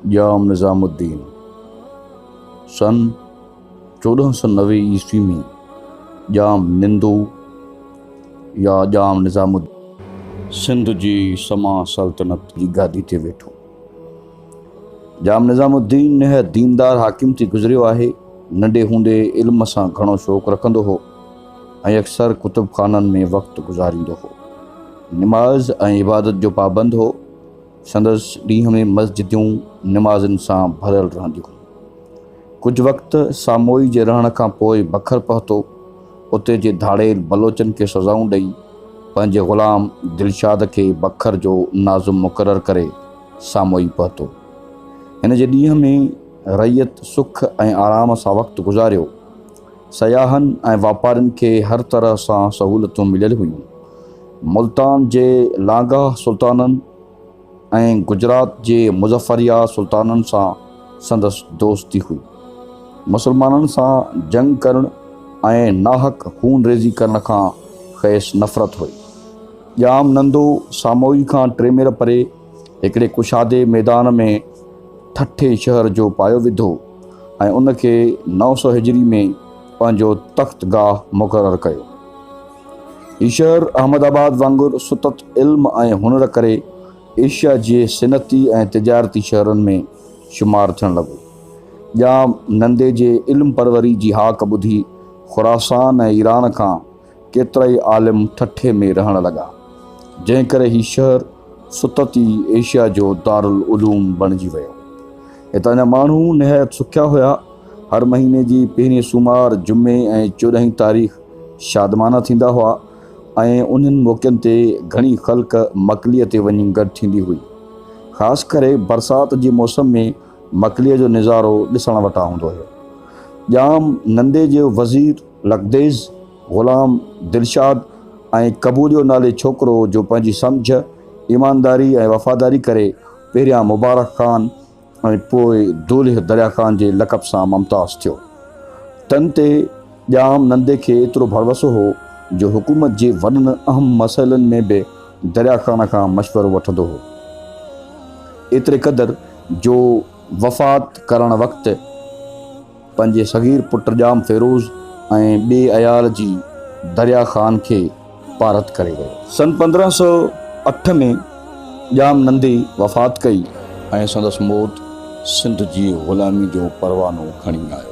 जाम निज़ामुद्दीन सन 1490 ईस्वी में जाम निंदू या जाम निज़ामुद्दीन सिंध जी समा सल्तनत जी गादी ते वेठो। जाम निज़ामुद्दीन निहायत दीनदार हाकिम थी गुज़रियो आहे। नंढे हूंदे इल्म सां घणो शौक़ु रखंदो हो ऐं अक्सर कुतुब खाननि में वक़्तु गुज़ारींदो हो। निमाज़ ऐं इबादत जो पाबंद हो। संदसि ॾींहं में मस्जिदूं निमाज़नि सां भरियल रहंदियूं। कुझु वक़्तु सामोई जे रहण खां पोइ बखर पहुतो। उते जे धाड़ेल बलोचनि खे सज़ाऊं ॾेई पंहिंजे ग़ुलाम दिलशाद खे बखर जो नाज़ुम मुक़ररु करे सामोई पहुतो। हिन जे ॾींहं में रैयत सुख ऐं आराम सां वक़्तु गुज़ारियो। सयाहनि ऐं वापारियुनि खे हर तरह सां सहूलियतूं मिलियल हुयूं। मुल्तान जे लांगाह सुल्ताननि ऐं गुजरात जे मुज़फ़रिया सुल्ताननि सां संदसि दोस्ती हुई। मुसलमाननि सां जंग करण ऐं नाहक खून रेज़ी करण खां ख़ेसि नफ़रत हुई। जाम नंदो सामोई खां 3 मील परे हिकिड़े कुशादे मैदान में ठठे शहर जो पायो विधो ऐं उनखे 900 हिजरी में पंहिंजो तख़्तगाह मुक़ररु कयो। हीउ शहर अहमदाबाद वांगुरु सुतत इल्म ऐं हुनर करे एशिया जे सिनती ऐं तिजारती शहरनि में शुमारु थियणु लॻो। जाम नंदे जे इल्म परवरी जी हाक ॿुधी ख़ुरासान ऐं ईरान खां केतिरा ई आलिम ठठे में रहणु लॻा, जंहिं करे हीउ शहर सुतती एशिया जो दारुल उलूम बणिजी वियो। हितां जा माण्हू निहायत सुखिया हुया। हर महीने जी पहिरीं सूमार, जुमे ऐं 14 तारीख़ शादमाना थींदा हुआ ऐं उन्हनि मौक़नि ते घणी ख़ल्क़ मकलीअ ते वञी गॾु थींदी हुई। ख़ासि करे बरसाति जे मौसम में मकलीअ जो नज़ारो ॾिसण वटां हूंदो हुयो। जाम नंदे जो वज़ीर लकदेज़ ग़ुलाम दिलशाद ऐं क़बूलियो नाले छोकिरो जो पंहिंजी सम्झ, ईमानदारी ऐं वफ़ादारी करे पहिरियां मुबारक ख़ान ऐं पोइ दूल्ह दरिया ख़ान जे लक़ब सां मुमताज़ थियो। तन ते जाम नंदे खे एतिरो भरवसो हो जो हुकूमत जे वॾनि अहम मसइलनि में बि दरिया ख़ान खां मशवरो वठंदो हो। एतिरे क़दुरु जो वफ़ात करण वक़्तु पंहिंजे सगीर पुट जाम फ़िरोज़ ऐं ॿिए अयाल जी दरिया ख़ान खे पारत करे वियो। सन 1508 में जाम नंदे वफ़ात कई ऐं संदसि मौत सिंध जी ग़ुलामी जो परवानो खणी आयो।